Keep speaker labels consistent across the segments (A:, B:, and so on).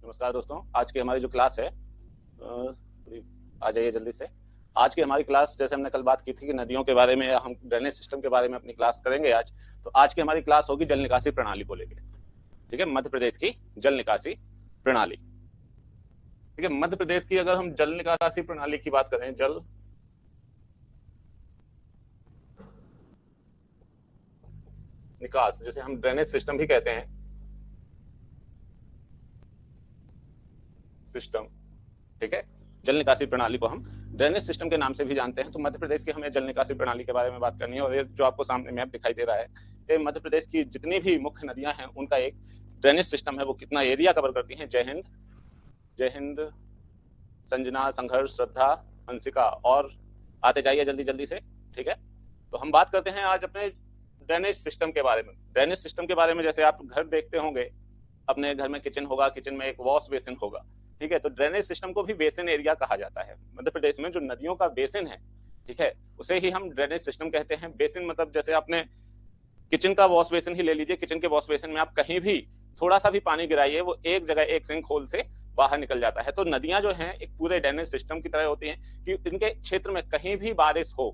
A: नमस्कार दोस्तों, आज की हमारी जो क्लास है आ जाइए जल्दी से। आज की हमारी क्लास, जैसे हमने कल बात की थी कि नदियों के बारे में, हम ड्रेनेज सिस्टम के बारे में अपनी क्लास करेंगे आज। तो आज की हमारी क्लास होगी जल निकासी प्रणाली को लेकर। ठीक है, मध्य प्रदेश की जल निकासी प्रणाली। ठीक है, मध्य प्रदेश की अगर हम जल निकासी प्रणाली की बात करें, जल निकास, जैसे हम ड्रेनेज सिस्टम भी कहते हैं, सिस्टम। ठीक है, जल निकासी प्रणाली को हम ड्रेनेज सिस्टम के नाम से भी जानते हैं। तो मध्य प्रदेश की हमें जल निकासी प्रणाली के बारे में बात करनी है। और ये जो आपको सामने मैप दिखाई दे रहा है, ये मध्य प्रदेश की जितनी भी मुख्य नदियां हैं उनका एक ड्रेनेज सिस्टम है। वो कितना एरिया कवर करती हैं? जय हिंद, जय हिंद, संजना, संघर्ष, श्रद्धा, हंसिका, और आते जाइए जल्दी जल्दी से। ठीक है, तो हम बात करते हैं आज अपने ड्रेनेज सिस्टम के बारे में। ड्रेनेज सिस्टम के बारे में, जैसे आप घर देखते होंगे, अपने घर में किचन होगा, किचन में एक वॉश बेसिन होगा। ठीक है, तो ड्रेनेज सिस्टम को भी बेसिन एरिया कहा जाता है। मध्य प्रदेश में जो नदियों का बेसिन है, ठीक है, उसे ही हम ड्रेनेज सिस्टम कहते हैं। बेसिन मतलब जैसे आपने किचन का वॉश बेसिन ही ले लीजिए। किचन के वॉश बेसिन में आप कहीं भी थोड़ा सा भी पानी गिराइए, वो एक जगह एक सिंक होल से बाहर निकल जाता है। तो नदियां जो हैं एक पूरे ड्रेनेज सिस्टम की तरह होती हैं कि इनके क्षेत्र में कहीं भी बारिश हो,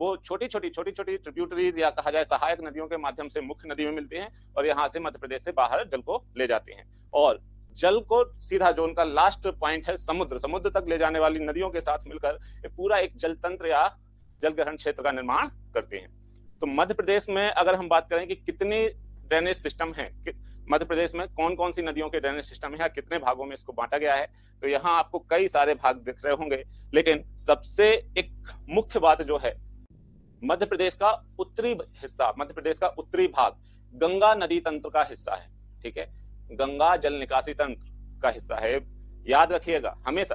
A: वो छोटी छोटी ट्रिब्यूटरीज या कहा जाए सहायक नदियों के माध्यम से मुख्य नदी में मिलती हैं और यहाँ से मध्य प्रदेश से बाहर जल को ले जाती हैं। और जल को सीधा, जो उनका लास्ट पॉइंट है समुद्र, समुद्र तक ले जाने वाली नदियों के साथ मिलकर पूरा एक जल तंत्र या जल ग्रहण क्षेत्र का निर्माण करते हैं। तो मध्य प्रदेश में अगर हम बात करें कि कितनी ड्रेनेज सिस्टम है, मध्य प्रदेश में कौन कौन सी नदियों के ड्रेनेज सिस्टम है, कितने भागों में इसको बांटा गया है, तो यहाँ आपको कई सारे भाग दिख रहे होंगे। लेकिन सबसे एक मुख्य बात जो है, मध्य प्रदेश का उत्तरी हिस्सा, मध्य प्रदेश का उत्तरी भाग गंगा नदी तंत्र का हिस्सा है। ठीक है, गंगा जल निकासी तंत्र का हिस्सा है, याद रखिएगा हमेशा।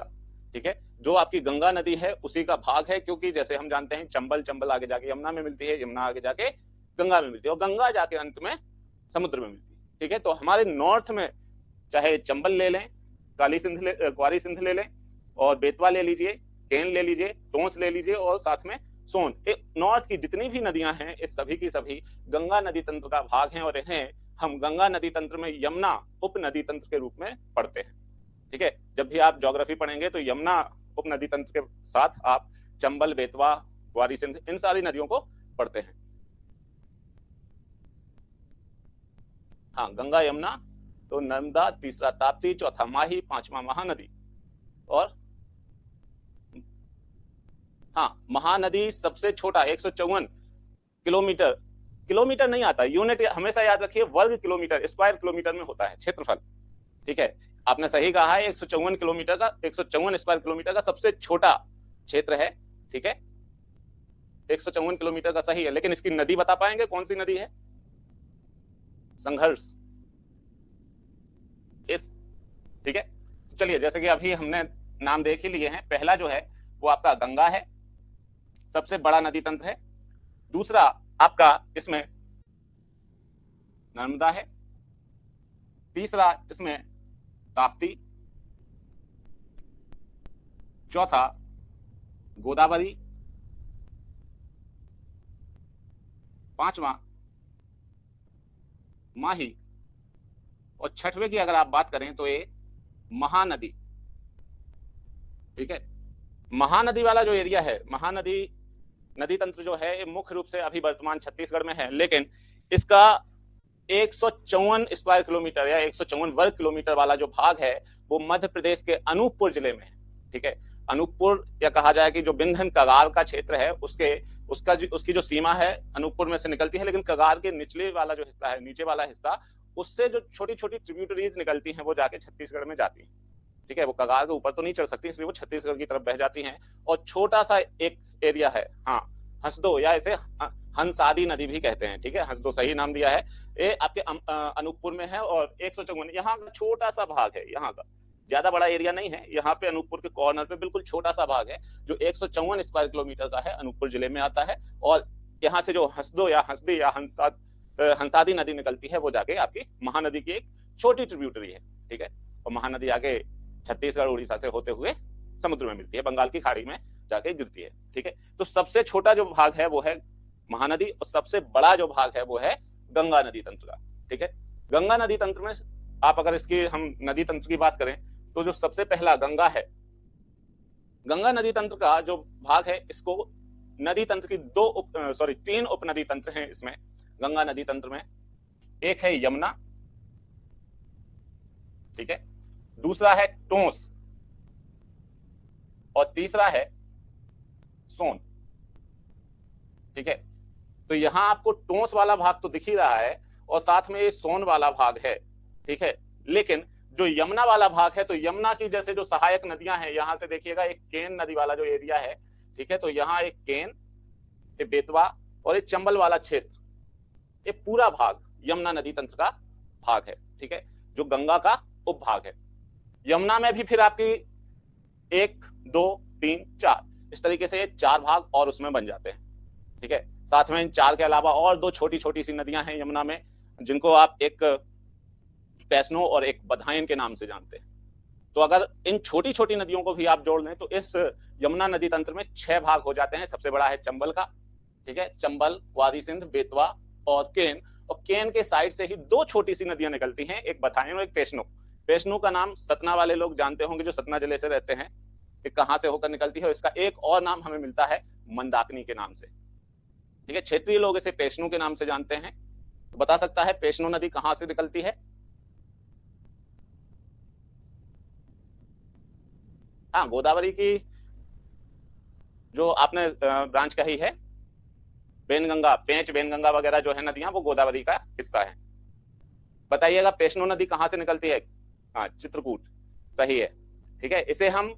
A: ठीक है, जो आपकी गंगा नदी है उसी का भाग है, क्योंकि जैसे हम जानते हैं चंबल आगे जाके यमुना में मिलती है, यमुना आगे जाके गंगा में मिलती है, और गंगा जाके अंत में समुद्र में मिलती है। ठीक है, तो हमारे नॉर्थ में चाहे चंबल ले लें, काली सिंध क्वारी सिंध ले लें, और बेतवा ले लीजिए, केन ले लीजिए, टोंस ले लीजिए, और साथ में सोन, नॉर्थ की जितनी भी नदियां हैं इस सभी की सभी गंगा नदी तंत्र का भाग हैं, और इन्हें हम गंगा नदी तंत्र में यमुना उप नदी तंत्र के रूप में पढ़ते हैं। ठीक है, जब भी आप ज्योग्राफी पढ़ेंगे तो यमुना उप नदी तंत्र के साथ आप चंबल, बेतवा, क्वारी सिंध, इन सारी नदियों को पढ़ते हैं। हाँ, गंगा, यमुना, तो नर्मदा, तीसरा ताप्ती, चौथा माही, पांचवा महानदी, और हाँ, महानदी सबसे छोटा 154 किलोमीटर, किलोमीटर नहीं आता, यूनिट हमेशा याद रखिए, वर्ग किलोमीटर, स्क्वायर किलोमीटर में होता है क्षेत्रफल। ठीक है, आपने सही कहा है, 154 किलोमीटर का, 154 स्क्वायर किलोमीटर का सबसे छोटा क्षेत्र है। ठीक है, 154 किलोमीटर का सही है, लेकिन इसकी नदी बता पाएंगे कौन सी नदी है? संघर्ष, इस। ठीक है, चलिए, जैसे कि अभी हमने नाम देख ही लिए हैं, पहला जो है वो आपका गंगा है, सबसे बड़ा नदी तंत्र है। दूसरा आपका इसमें नर्मदा है, तीसरा इसमें ताप्ती, चौथा गोदावरी, पांचवा माही, और छठवें की अगर आप बात करें तो ये महानदी। ठीक है, महानदी वाला जो एरिया है, महानदी नदी तंत्र जो है, ये मुख्य रूप से अभी वर्तमान छत्तीसगढ़ में है, लेकिन इसका 154 स्क्वायर किलोमीटर या 154 वर्ग किलोमीटर वाला जो भाग है वो मध्य प्रदेश के अनूपपुर जिले में है। ठीक है, अनूपपुर, या कहा जाए कि जो बिंधन कगार का क्षेत्र है, उसकी जो सीमा है अनूपपुर में से निकलती है, लेकिन कगार के निचले वाला जो हिस्सा है, नीचे वाला हिस्सा, उससे जो छोटी छोटी ट्रिब्यूटरीज निकलती हैं वो जाके छत्तीसगढ़ में जाती हैं। ठीक है, वो कगार के ऊपर तो नहीं चढ़ सकती, इसलिए वो छत्तीसगढ़ की तरफ बह जाती हैं। और छोटा सा एक एरिया है, हाँ, हंसदो, या इसे हंसादी नदी भी कहते हैं। ठीक है, हंसदो सही नाम दिया है, ये आपके अनूपपुर में है, और 154 यहाँ का छोटा सा भाग है, यहाँ का ज्यादा बड़ा एरिया नहीं है, यहाँ पे अनूपपुर के कॉर्नर पे बिल्कुल छोटा सा भाग है जो 154 स्क्वायर किलोमीटर का है, अनूपपुर जिले में आता है। और यहाँ से जो हंसदो या हंसदी या हंसादी नदी निकलती है वो जाके आपकी महानदी की एक छोटी ट्रिब्यूटरी है। ठीक है, और महानदी आगे छत्तीसगढ़ उड़ीसा से होते हुए समुद्र में मिलती है, बंगाल की खाड़ी में जाके गिरती है। ठीक है, तो सबसे छोटा जो भाग है वो है महानदी, और सबसे बड़ा जो भाग है वो है गंगा नदी तंत्र का। ठीक है, गंगा नदी तंत्र में आप अगर इसकी हम नदी तंत्र की बात करें तो जो सबसे पहला गंगा है, गंगा नदी तंत्र का जो भाग है इसको नदी तंत्र की तीन उपनदी तंत्र हैं इसमें गंगा नदी तंत्र में। एक है यमुना, ठीक है, दूसरा है टोंस और तीसरा है सोन, ठीक है। तो यहां आपको टोंस वाला भाग तो दिख ही रहा है और साथ में ये सोन वाला भाग है, ठीक है। लेकिन जो यमुना वाला भाग है, तो यमुना की जैसे जो सहायक नदियां हैं, यहां से देखिएगा एक केन नदी वाला जो एरिया है, ठीक है, तो यहाँ एक केन, एक बेतवा और एक चंबल वाला क्षेत्र, ये पूरा भाग यमुना नदी तंत्र का भाग है, ठीक है, जो गंगा का उपभाग है। यमुना में भी फिर आपकी 1 2 3 4 इस तरीके से 4 भाग और उसमें बन जाते हैं, ठीक है। साथ में इन 4 के अलावा और 2 छोटी छोटी सी नदियां हैं यमुना में, जिनको आप एक पैसनो और एक बधाइन के नाम से जानते हैं। तो अगर इन छोटी छोटी नदियों को भी आप जोड़ लें तो इस यमुना नदी तंत्र में 6 भाग हो जाते हैं। सबसे बड़ा है चंबल का, ठीक है, चंबल, वादी सिंध, बेतवा और केन, और केन के साइड से ही 2 छोटी सी नदियां निकलती हैं, एक बधाइन और एक पेशनो। पेशनो का नाम सतना वाले लोग जानते होंगे जो सतना जिले से रहते हैं, कि कहां से होकर निकलती है, और इसका एक और नाम हमें मिलता है मंदाकिनी के नाम से, ठीक है। क्षेत्रीय लोग इसे पेशनो के नाम से जानते हैं। तो बता सकता है पेशनो नदी कहां से निकलती है? हाँ, गोदावरी की जो आपने ब्रांच कही है, बेनगंगा, पेंच, बेनगंगा वगैरह जो है नदियां, वो गोदावरी का हिस्सा है। बताइएगा पेशनो नदी कहां से निकलती है? हाँ, चित्रकूट, सही है, ठीक है। इसे हम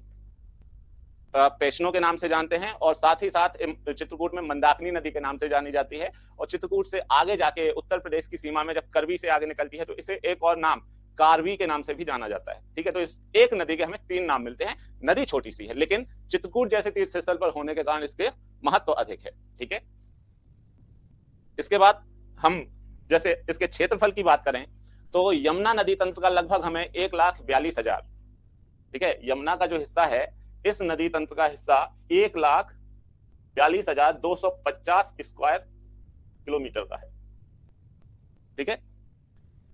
A: पेशनो के नाम से जानते हैं और साथ ही साथ चित्रकूट में मंदाकिनी नदी के नाम से जानी जाती है। और चित्रकूट से आगे जाके उत्तर प्रदेश की सीमा में जब करवी से आगे निकलती है तो इसे एक और नाम कारवी के नाम से भी जाना जाता है, ठीक है। तो इस एक नदी के हमें 3 नाम मिलते हैं। नदी छोटी सी है लेकिन चित्रकूट जैसे तीर्थ स्थल पर होने के कारण इसके महत्व अधिक है, ठीक है। इसके बाद हम जैसे इसके क्षेत्रफल की बात करें तो यमुना नदी तंत्र का लगभग हमें 1,42,000, ठीक है, यमुना का जो हिस्सा है इस नदी तंत्र का हिस्सा 1,42,250 स्क्वायर किलोमीटर का है, ठीक है,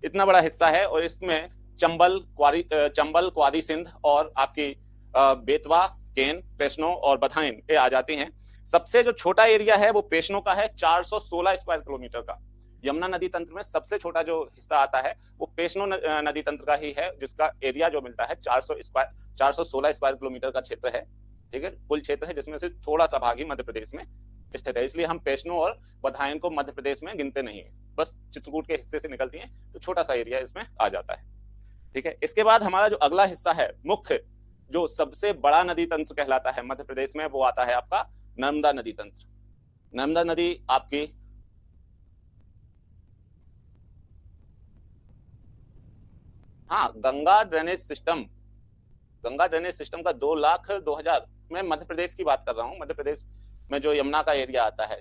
A: इतना बड़ा हिस्सा है। और इसमें चंबल, क्वादी सिंध और आपकी बेतवा, केन, पेशनो और बधाइन ये आ जाती हैं। सबसे जो छोटा एरिया है वो पेशनो का है, 416 स्क्वायर किलोमीटर का। यमुना नदी तंत्र में सबसे छोटा जो हिस्सा आता है वो पेशनो नदी तंत्र का ही है, जिसका एरिया जो मिलता है 416 स्क्वायर किलोमीटर का क्षेत्र है, ठीक है, कुल क्षेत्र है, जिसमें से थोड़ा सा भाग ही मध्य प्रदेश में स्थित है। इसलिए हम पेशनो और बधाइन को मध्य प्रदेश में गिनते नहीं है, बस चित्रकूट के हिस्से से निकलती हैं, तो छोटा सा एरिया इसमें आ जाता है, ठीक है। इसके बाद हमारा जो अगला हिस्सा है, मुख्य जो सबसे बड़ा नदी तंत्र कहलाता है मध्य प्रदेश में, वो आता है आपका नर्मदा नदी तंत्र। नर्मदा नदी आपकी हाँ, गंगा ड्रेनेज सिस्टम का 2,02,000, मैं मध्य प्रदेश की बात कर रहा हूँ, मध्य प्रदेश में जो यमुना का एरिया आता है,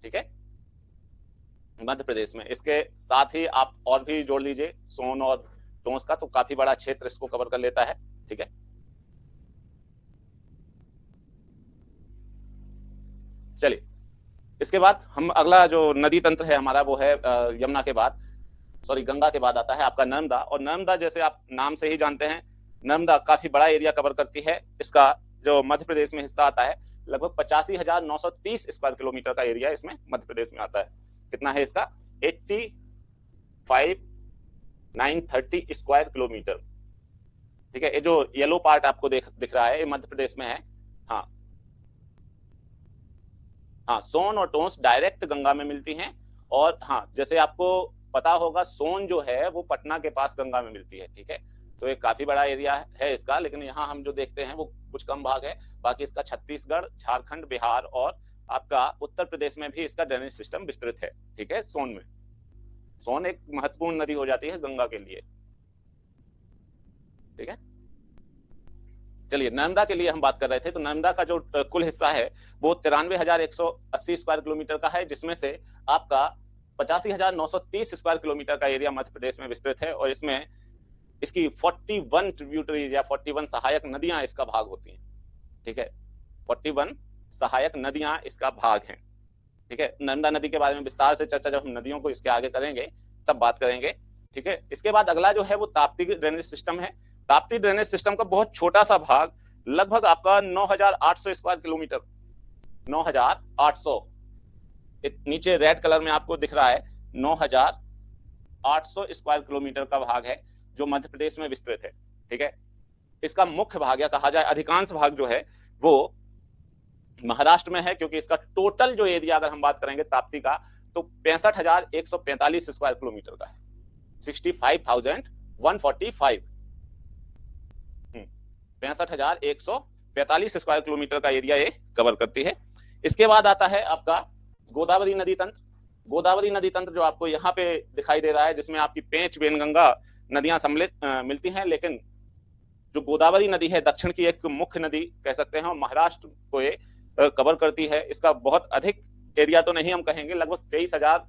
A: ठीक है, मध्य प्रदेश में। इसके साथ ही आप और भी जोड़ लीजिए सोन और टोंस का, तो काफी बड़ा क्षेत्र इसको कवर कर लेता है, ठीक है। चलिए, इसके बाद हम अगला जो नदी तंत्र है हमारा वो है यमुना के बाद, गंगा के बाद आता है आपका नर्मदा। और नर्मदा जैसे आप नाम से ही जानते हैं, नर्मदा काफी बड़ा एरिया कवर करती है। इसका जो मध्य प्रदेश में हिस्सा आता है लगभग 85,930 स्क्वायर किलोमीटर का एरिया इसमें मध्य प्रदेश में आता है। कितना है इसका? 85,930 स्क्वायर किलोमीटर, ठीक है। ये जो येलो पार्ट आपको दिख रहा है ये मध्य प्रदेश में है। हाँ हाँ, सोन और टोंस डायरेक्ट गंगा में मिलती हैं। और हाँ, जैसे आपको पता होगा सोन जो है वो पटना के पास गंगा में मिलती है, ठीक है। तो ये काफी बड़ा एरिया है इसका, लेकिन यहाँ हम जो देखते हैं वो कुछ कम भाग है। बाकी इसका छत्तीसगढ़, झारखंड, बिहार और आपका उत्तर प्रदेश में भी इसका ड्रेनेज सिस्टम विस्तृत है, ठीक है। सोन में, सोन एक महत्वपूर्ण नदी हो जाती है गंगा के लिए, ठीक है। चलिए, नर्मदा के लिए हम बात कर रहे थे, तो नर्मदा का जो कुल हिस्सा है वो 93,180 स्क्वायर किलोमीटर का है, जिसमें से आपका 85,930 स्क्वायर किलोमीटर का एरिया मध्य प्रदेश में विस्तृत है। और इसमें इसकी 41 ट्रिब्यूटरीज या 41 सहायक नदियां इसका भाग होती हैं, ठीक है। 41 सहायक नदियां इसका भाग हैं, ठीक है। नर्मदा नदी के बारे में विस्तार से चर्चा जब हम नदियों को इसके आगे करेंगे तब बात करेंगे। ठीक है। इसके बाद अगला जो है वो ताप्ती ड्रेनेज सिस्टम है। ताप्ती ड्रेनेज सिस्टम का बहुत छोटा सा भाग, लगभग आपका 9,800 स्क्वायर किलोमीटर, 9,800, नीचे रेड कलर में आपको दिख रहा है, 9,800 स्क्वायर किलोमीटर का भाग है जो मध्य प्रदेश में विस्तृत है। ठीक है। इसका मुख्य भाग या कहा जाए अधिकांश भाग जो है वो महाराष्ट्र में है, क्योंकि इसका टोटल जो एरिया अगर हम बात करेंगे ताप्ती का तो 65,145 स्क्वायर किलोमीटर का है, 65,145, 65,145 स्क्वायर किलोमीटर का एरिया ये कवर करती है। इसके बाद आता है आपका गोदावरी नदी तंत्र। गोदावरी नदी तंत्र जो आपको यहाँ पे दिखाई दे रहा है, जिसमें आपकी पेंच वेनगंगा नदियां सम्मिलित मिलती हैं, लेकिन जो गोदावरी नदी है दक्षिण की एक मुख्य नदी कह सकते हैं, महाराष्ट्र को ये कवर करती है। इसका बहुत अधिक एरिया तो नहीं हम कहेंगे, लगभग 23,000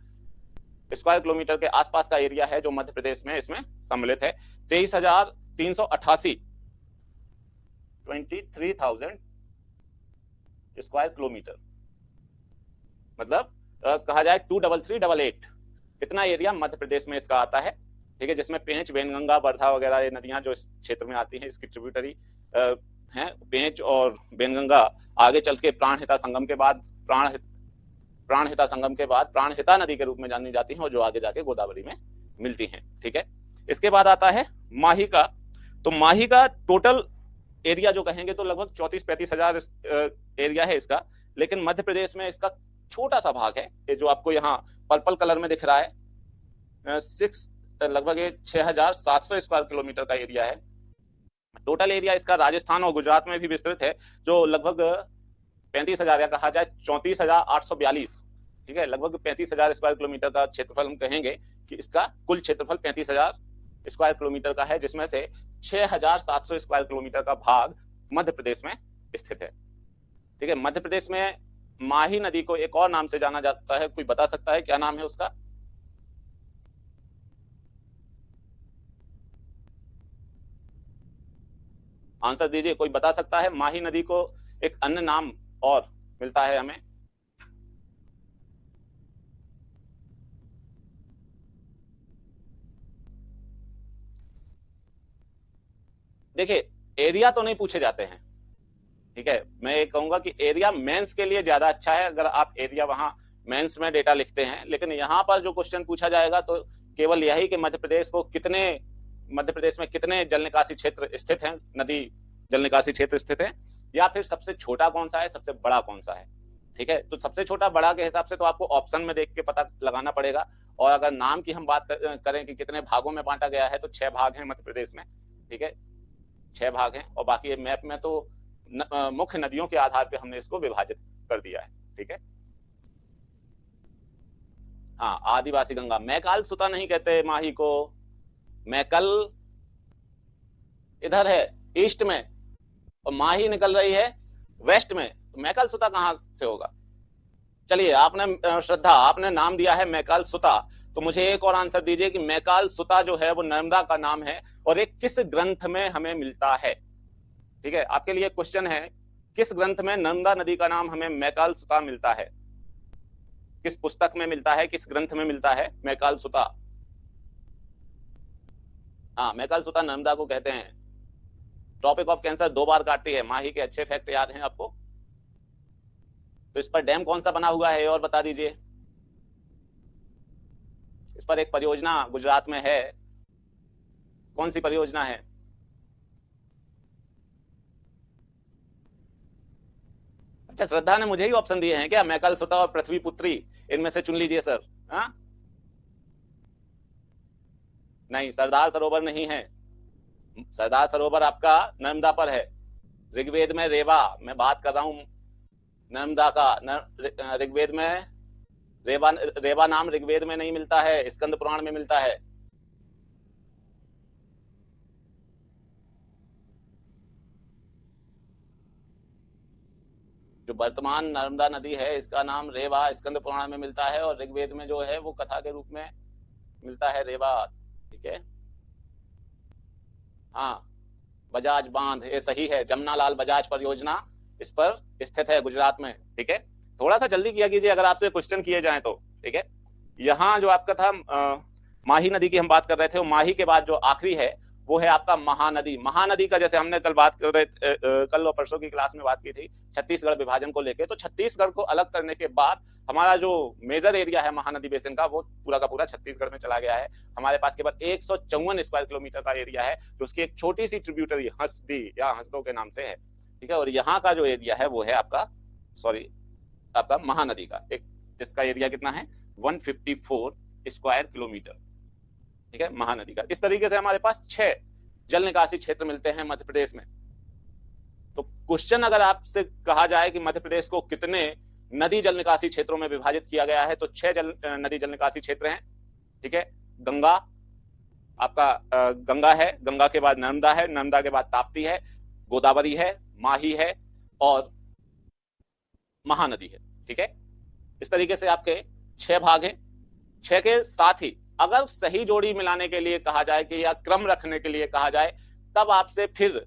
A: स्क्वायर किलोमीटर के आसपास का एरिया है जो मध्य प्रदेश में इसमें सम्मिलित है। 23,388, 23,000 स्क्वायर किलोमीटर, मतलब कहा जाए 23388, इतना एरिया मध्य प्रदेश में इसका आता है। ठीक है। जिसमें पेंच, वेनगंगा, वर्धा वगैरह ये नदियां जो इस क्षेत्र में आती हैं इसकी ट्रिब्यूटरी हैं। पेंच और वेनगंगा आगे चल के प्राणहिता संगम के बाद प्राणहिता नदी के रूप में जानी जाती हैं और जो आगे जाके गोदावरी में मिलती हैं। ठीक है। इसके बाद आता है माही का। तो माही का टोटल एरिया जो कहेंगे तो लगभग 34-35 हजार एरिया है इसका, लेकिन मध्य प्रदेश में इसका छोटा सा भाग है, ये जो आपको यहाँ पर्पल कलर में दिख रहा है, लगभग 6,700 स्क्वायर किलोमीटर का एरिया है। टोटल एरिया इसका राजस्थान और गुजरात में भी विस्तृत है, जो लगभग 35,000 या कहा जाए 34,842, ठीक है, लगभग 35,000 स्क्वायर किलोमीटर का क्षेत्रफल हम कहेंगे कि इसका कुल क्षेत्रफल 35,000 स्क्वायर किलोमीटर का है, जिसमें से 6,700 स्क्वायर किलोमीटर का भाग मध्य प्रदेश में स्थित है। ठीक है। मध्य प्रदेश में माही नदी को एक और नाम से जाना जाता है, कोई बता सकता है क्या नाम है उसका? आंसर दीजिए, कोई बता सकता है? माही नदी को एक अन्य नाम और मिलता है हमें। देखिए, एरिया तो नहीं पूछे जाते हैं, ठीक है। मैं ये कहूंगा कि एरिया मेंस के लिए ज्यादा अच्छा है अगर आप एरिया वहां मेंस में डेटा लिखते हैं, लेकिन यहाँ पर जो क्वेश्चन पूछा जाएगा तो केवल यही कि मध्य प्रदेश में कितने जल निकासी क्षेत्र स्थित हैं, नदी जल निकासी क्षेत्र स्थित है, या फिर सबसे छोटा कौन सा है, सबसे बड़ा कौन सा है। ठीक है। तो सबसे छोटा बड़ा के हिसाब से तो आपको ऑप्शन में देख के पता लगाना पड़ेगा, और अगर नाम की हम बात करें कि कितने भागों में बांटा गया है तो 6 भाग हैं मध्य प्रदेश में। ठीक है, 6 भाग हैं, और बाकी मैप में तो मुख्य नदियों के आधार पे हमने इसको विभाजित कर दिया है। ठीक है। हाँ, आदिवासी गंगा, मैकाल सुता नहीं कहते माही को, मैकल इधर है ईस्ट में और माही निकल रही है वेस्ट में, तो मैकाल सुता कहां से होगा? चलिए, आपने श्रद्धा, आपने नाम दिया है मैकाल सुता, तो मुझे एक और आंसर दीजिए कि मैकाल सुता जो है वो नर्मदा का नाम है और एक किस ग्रंथ में हमें मिलता है। ठीक है। आपके लिए क्वेश्चन है, किस ग्रंथ में नर्मदा नदी का नाम हमें मैकाल सुता मिलता है? किस पुस्तक में मिलता है, किस ग्रंथ में मिलता है मैकाल सुता? हाँ, मैकाल सुता नर्मदा को कहते हैं। ट्रॉपिक ऑफ कैंसर 2 बार काटती है। माही के अच्छे फैक्ट याद हैं आपको? तो इस पर डैम कौन सा बना हुआ है और बता दीजिए। इस पर एक परियोजना गुजरात में है, कौन सी परियोजना है? अच्छा, श्रद्धा ने मुझे ही ऑप्शन दिए हैं क्या? मैकाल सुता और पृथ्वी पुत्री, इनमें से चुन लीजिए सर। हाँ, नहीं, सरदार सरोवर नहीं है। सरदार सरोवर आपका नर्मदा पर है। ऋग्वेद में रेवा, मैं बात कर रहा हूं नर्मदा का। ऋग्वेद में रेवा नाम ऋग्वेद में नहीं मिलता है, स्कंद पुराण में मिलता है। जो वर्तमान नर्मदा नदी है इसका नाम रेवा स्कंद पुराण में मिलता है, और ऋग्वेद में जो है वो कथा के रूप में मिलता है रेवा। ठीक है। हाँ, बजाज बांध, ये सही है, जमनालाल बजाज परियोजना इस पर स्थित है गुजरात में। ठीक है। थोड़ा सा जल्दी किया कीजिए अगर आपसे क्वेश्चन किए जाए तो। ठीक है। यहाँ जो आपका था माही नदी की हम बात कर रहे थे, माही के बाद जो आखिरी है वो है आपका महानदी। महानदी का जैसे हमने कल बात कर रहे कल और परसों की क्लास में बात की थी छत्तीसगढ़ विभाजन को लेके, तो छत्तीसगढ़ को अलग करने के बाद हमारा जो मेजर एरिया है महानदी बेसिन का वो पूरा का पूरा छत्तीसगढ़ में चला गया है। हमारे पास केवल 154 स्क्वायर किलोमीटर का एरिया है जो उसकी एक छोटी सी ट्रिब्यूटरी हंसदी या हंसदो के नाम से है, ठीक है। और यहाँ का जो एरिया है वो है आपका आपका महानदी का, एक इसका एरिया कितना है 154 स्क्वायर किलोमीटर, ठीक है, महानदी का। इस तरीके से हमारे पास 6 जल निकासी क्षेत्र मिलते हैं मध्य प्रदेश में। तो क्वेश्चन अगर आपसे कहा जाए कि मध्य प्रदेश को कितने नदी जल निकासी क्षेत्रों में विभाजित किया गया है, तो 6 नदी जल निकासी क्षेत्र हैं, ठीक है। गंगा आपका गंगा है, गंगा के बाद नर्मदा है, नर्मदा के बाद ताप्ती है, गोदावरी है, माही है और महानदी है, ठीक है। इस तरीके से आपके 6 भाग हैं। 6 के साथ ही अगर सही जोड़ी मिलाने के लिए कहा जाए कि या क्रम रखने के लिए कहा जाए, तब आपसे फिर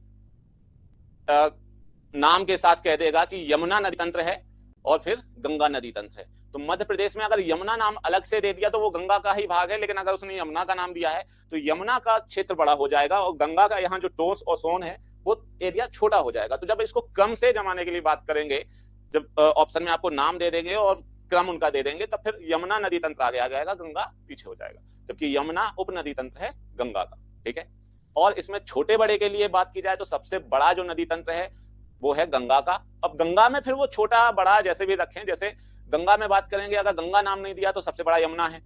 A: नाम के साथ कह देगा कि यमुना नदी तंत्र है और फिर गंगा नदी तंत्र है। तो मध्य प्रदेश में अगर यमुना नाम अलग से दे दिया तो वो गंगा का ही भाग है, लेकिन अगर उसने यमुना का नाम दिया है तो यमुना का क्षेत्र बड़ा हो जाएगा और गंगा का यहाँ जो टोस और सोन है वो एरिया छोटा हो जाएगा। तो जब इसको क्रम से जमाने के लिए बात करेंगे, जब ऑप्शन में आपको नाम दे देंगे और क्रम उनका दे देंगे, तब फिर यमुना नदी तंत्र आगे आ जाएगा, गंगा पीछे हो जाएगा, जबकि यमुना उप नदी तंत्र है गंगा का, ठीक है। और इसमें छोटे बड़े के लिए बात की जाए तो सबसे बड़ा जो नदी तंत्र है वो है गंगा का। अब गंगा में फिर वो छोटा बड़ा जैसे भी रखें, जैसे गंगा में बात करेंगे, अगर गंगा नाम नहीं दिया तो सबसे बड़ा यमुना है,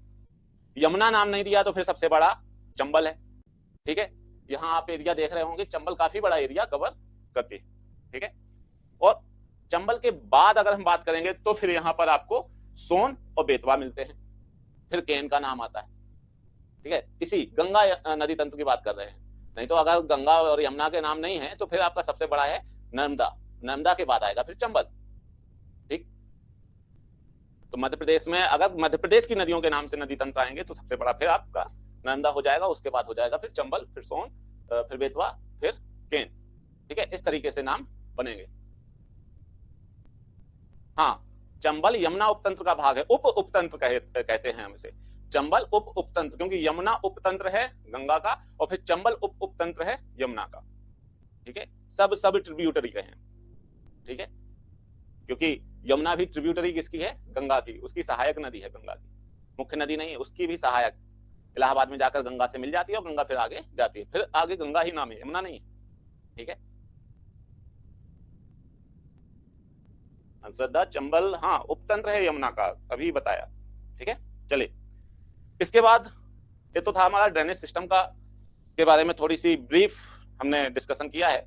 A: यमुना नाम नहीं दिया तो फिर सबसे बड़ा चंबल है, ठीक है। यहाँ आप एरिया देख रहे होंगे, चंबल काफी बड़ा एरिया कवर करती है, ठीक है। और चंबल के बाद अगर हम बात करेंगे तो फिर यहाँ पर आपको सोन और बेतवा मिलते हैं, फिर केन का नाम आता है, ठीक है। इसी गंगा नदी तंत्र की बात कर रहे हैं। नहीं तो अगर गंगा और यमुना के नाम नहीं है तो फिर आपका सबसे बड़ा है नर्मदा, नर्मदा के बाद आएगा फिर चंबल, ठीक। तो मध्य प्रदेश में अगर मध्य प्रदेश की नदियों के नाम से नदी तंत्र आएंगे तो सबसे बड़ा फिर आपका नर्मदा हो जाएगा, उसके बाद हो जाएगा फिर चंबल, फिर सोन, फिर बेतवा, फिर केन, ठीक है। इस तरीके से नाम बनेंगे। हाँ, चंबल यमुना उपतंत्र का भाग है, उप उपतंत्र कहते हैं हम इसे, चंबल उप उपतंत्र, क्योंकि यमुना उपतंत्र है गंगा का और फिर चंबल उप उपतंत्र है यमुना का, ठीक है। सब ट्रिब्यूटरी के हैं, ठीक है, क्योंकि यमुना भी ट्रिब्यूटरी किसकी है, गंगा की, उसकी सहायक नदी है गंगा की, मुख्य नदी नहीं है, उसकी भी सहायक, इलाहाबाद में जाकर गंगा से मिल जाती है और गंगा फिर आगे जाती है, फिर आगे गंगा ही नाम है, यमुना नहीं है, ठीक है। श्रद्धा चंबल हाँ उपतंत्र है यमुना का, अभी बताया, ठीक है। चलिए इसके बाद ये तो था हमारा ड्रेनेज सिस्टम का के बारे में थोड़ी सी ब्रीफ हमने डिस्कशन किया है।